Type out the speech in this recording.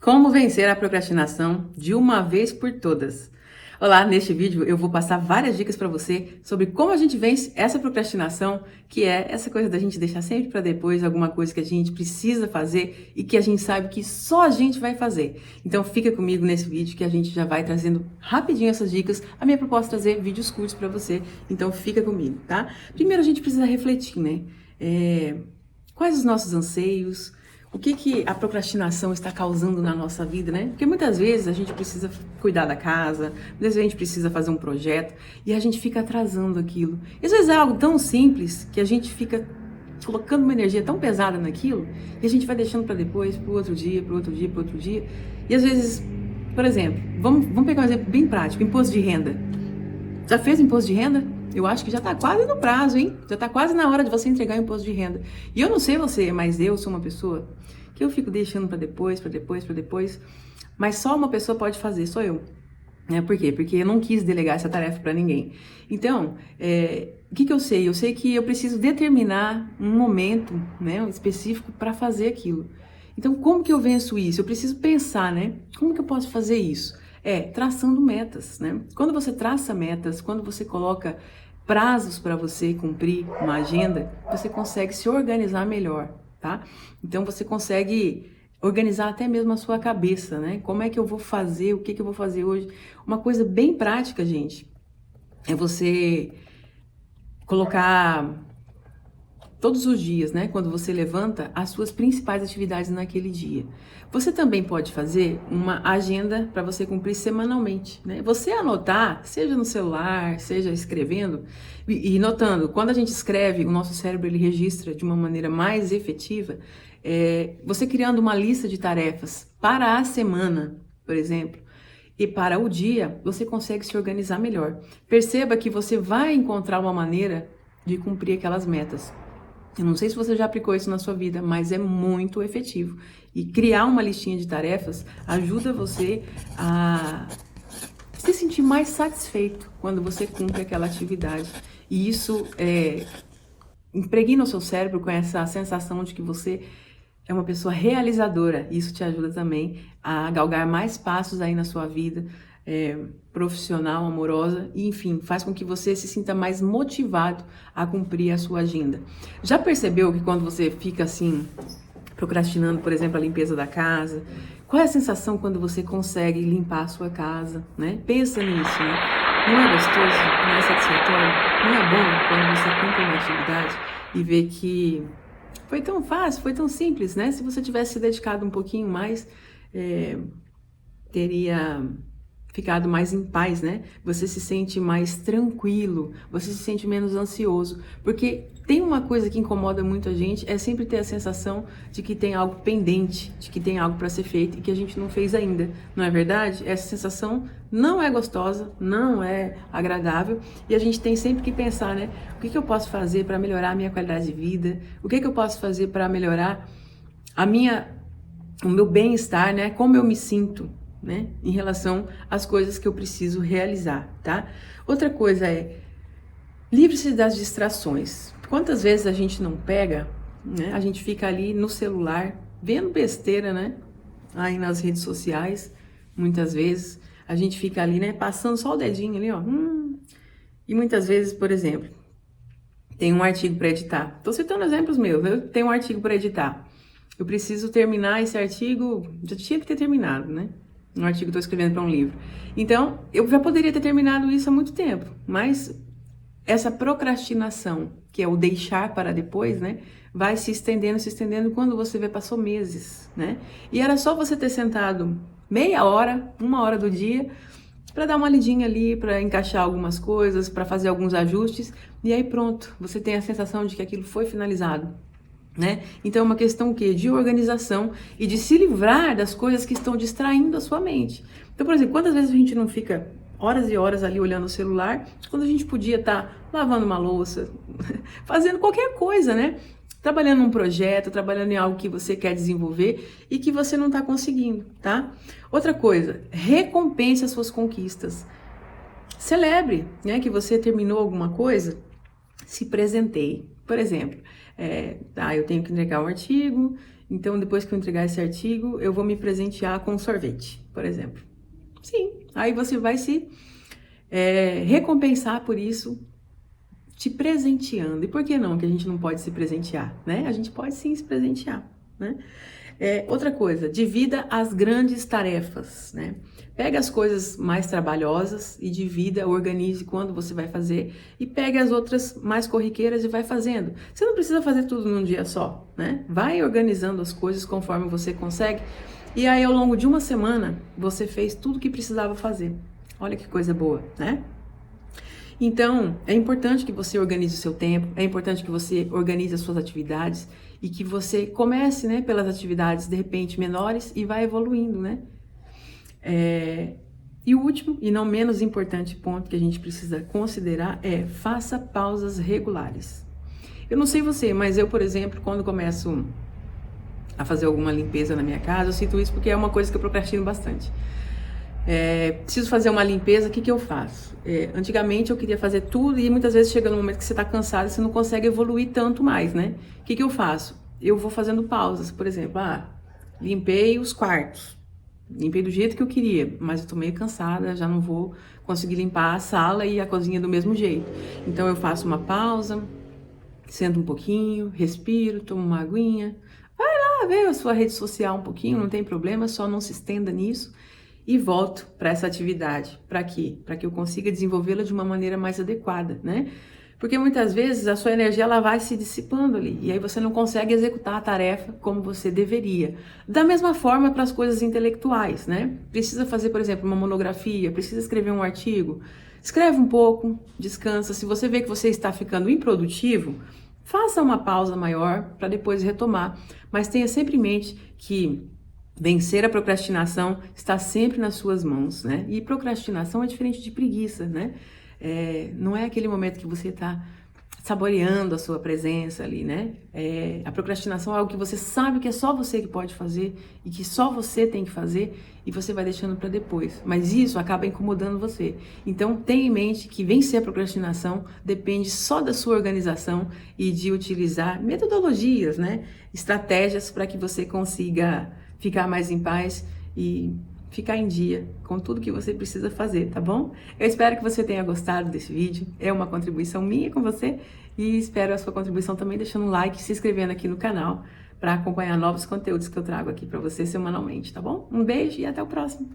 Como vencer a procrastinação de uma vez por todas? Olá, neste vídeo eu vou passar várias dicas para você sobre como a gente vence essa procrastinação, que é essa coisa da gente deixar sempre para depois alguma coisa que a gente precisa fazer e que a gente sabe que só a gente vai fazer. Então fica comigo nesse vídeo que a gente já vai trazendo rapidinho essas dicas. A minha proposta é trazer vídeos curtos para você, então fica comigo, tá? Primeiro a gente precisa refletir, né? Quais os nossos anseios? O que a procrastinação está causando na nossa vida, né? Porque muitas vezes a gente precisa cuidar da casa, muitas vezes a gente precisa fazer um projeto e a gente fica atrasando aquilo. E às vezes é algo tão simples que a gente fica colocando uma energia tão pesada naquilo e a gente vai deixando para depois, para o outro dia, para o outro dia, para o outro dia. E às vezes, por exemplo, vamos pegar um exemplo bem prático, imposto de renda. Já fez imposto de renda? Eu acho que já tá quase no prazo, hein? Já tá quase na hora de você entregar o imposto de renda. E eu não sei você, mas eu sou uma pessoa que eu fico deixando para depois, mas só uma pessoa pode fazer, sou eu. Por quê? Porque eu não quis delegar essa tarefa para ninguém. Então, o que eu sei? Eu sei que eu preciso determinar um momento, né, específico para fazer aquilo. Então, como que eu venço isso? Eu preciso pensar, né? Como que eu posso fazer isso? Traçando metas, né? Quando você traça metas, quando você coloca prazos para você cumprir uma agenda, você consegue se organizar melhor, tá? Então você consegue organizar até mesmo a sua cabeça, né? Como é que eu vou fazer, o que eu vou fazer hoje? Uma coisa bem prática, gente, é você colocar todos os dias, né, quando você levanta, as suas principais atividades naquele dia. Você também pode fazer uma agenda para você cumprir semanalmente, né? Você anotar, seja no celular, seja escrevendo e notando. Quando a gente escreve, o nosso cérebro ele registra de uma maneira mais efetiva. Você criando uma lista de tarefas para a semana, por exemplo, e para o dia, você consegue se organizar melhor. Perceba que você vai encontrar uma maneira de cumprir aquelas metas. Eu não sei se você já aplicou isso na sua vida, mas é muito efetivo. E criar uma listinha de tarefas ajuda você a se sentir mais satisfeito quando você cumpre aquela atividade. E isso impregna o seu cérebro com essa sensação de que você é uma pessoa realizadora. Isso te ajuda também a galgar mais passos aí na sua vida profissional, amorosa, e enfim, faz com que você se sinta mais motivado a cumprir a sua agenda. Já percebeu que quando você fica assim, procrastinando, por exemplo, a limpeza da casa, qual é a sensação quando você consegue limpar a sua casa, né? Pensa nisso, né? Não é gostoso? Não é satisfatório? Não é bom quando você cumpre uma atividade e vê que foi tão fácil, foi tão simples, né? Se você tivesse se dedicado um pouquinho mais, teria ficado mais em paz, né? Você se sente mais tranquilo, você se sente menos ansioso, porque tem uma coisa que incomoda muito a gente, é sempre ter a sensação de que tem algo pendente, de que tem algo para ser feito e que a gente não fez ainda, não é verdade? Essa sensação não é gostosa, não é agradável e a gente tem sempre que pensar, né? O que eu posso fazer para melhorar a minha qualidade de vida? O que eu posso fazer para melhorar o meu bem-estar, né? Como eu me sinto, né, em relação às coisas que eu preciso realizar, tá? Outra coisa livre-se das distrações. Quantas vezes a gente não pega, né? A gente fica ali no celular vendo besteira, né? Aí nas redes sociais, muitas vezes a gente fica ali, né? Passando só o dedinho ali, ó. E muitas vezes, por exemplo, tem um artigo para editar. Tô citando exemplos meus. Eu tenho um artigo para editar. Eu preciso terminar esse artigo. Já tinha que ter terminado, né? Um artigo que estou escrevendo para um livro. Então, eu já poderia ter terminado isso há muito tempo, mas essa procrastinação, que é o deixar para depois, né, vai se estendendo, quando você vê, passou meses, né? E era só você ter sentado meia hora, uma hora do dia, para dar uma lidinha ali, para encaixar algumas coisas, para fazer alguns ajustes, e aí pronto, você tem a sensação de que aquilo foi finalizado. Né? Então é uma questão de organização e de se livrar das coisas que estão distraindo a sua mente. Então, por exemplo, quantas vezes a gente não fica horas e horas ali olhando o celular, quando a gente podia estar lavando uma louça, fazendo qualquer coisa, né? Trabalhando num projeto, trabalhando em algo que você quer desenvolver e que você não está conseguindo, tá? Outra coisa, recompense as suas conquistas. Celebre, né, que você terminou alguma coisa, se presenteie. Por exemplo, eu tenho que entregar um artigo Então, depois que eu entregar esse artigo, eu vou me presentear com um sorvete, por exemplo. Sim, aí você vai se recompensar por isso, te presenteando. E por que não que a gente não pode se presentear, né? A gente pode sim se presentear, né? Outra coisa, divida as grandes tarefas, né? Pega as coisas mais trabalhosas e divida, organize quando você vai fazer e pega as outras mais corriqueiras e vai fazendo. Você não precisa fazer tudo num dia só, né? Vai organizando as coisas conforme você consegue e aí ao longo de uma semana você fez tudo que precisava fazer. Olha que coisa boa, né? Então, é importante que você organize o seu tempo, é importante que você organize as suas atividades e que você comece, né, pelas atividades, de repente, menores e vai evoluindo, né? E o último, e não menos importante ponto que a gente precisa considerar é faça pausas regulares. Eu não sei você, mas eu, por exemplo, quando começo a fazer alguma limpeza na minha casa, eu sinto isso porque é uma coisa que eu procrastino bastante. Preciso fazer uma limpeza, o que eu faço? Antigamente eu queria fazer tudo e muitas vezes chega no momento que você está cansado e você não consegue evoluir tanto mais, né? O que eu faço? Eu vou fazendo pausas, por exemplo, limpei os quartos, limpei do jeito que eu queria, mas eu tô meio cansada, já não vou conseguir limpar a sala e a cozinha do mesmo jeito. Então eu faço uma pausa, sento um pouquinho, respiro, tomo uma aguinha, vai lá ver a sua rede social um pouquinho, não tem problema, só não se estenda nisso. E volto para essa atividade. Para quê? Para que eu consiga desenvolvê-la de uma maneira mais adequada, né? Porque muitas vezes a sua energia ela vai se dissipando ali e aí você não consegue executar a tarefa como você deveria. Da mesma forma para as coisas intelectuais, né? Precisa fazer, por exemplo, uma monografia, precisa escrever um artigo. Escreve um pouco, descansa. Se você vê que você está ficando improdutivo, faça uma pausa maior para depois retomar. Mas tenha sempre em mente que vencer a procrastinação está sempre nas suas mãos, né? E procrastinação é diferente de preguiça, né? Não é aquele momento que você está saboreando a sua presença ali, né? A procrastinação é algo que você sabe que é só você que pode fazer e que só você tem que fazer e você vai deixando para depois. Mas isso acaba incomodando você. Então, tenha em mente que vencer a procrastinação depende só da sua organização e de utilizar metodologias, né? Estratégias para que você consiga ficar mais em paz e ficar em dia com tudo que você precisa fazer, tá bom? Eu espero que você tenha gostado desse vídeo, é uma contribuição minha com você e espero a sua contribuição também deixando um like, se inscrevendo aqui no canal para acompanhar novos conteúdos que eu trago aqui para você semanalmente, tá bom? Um beijo e até o próximo!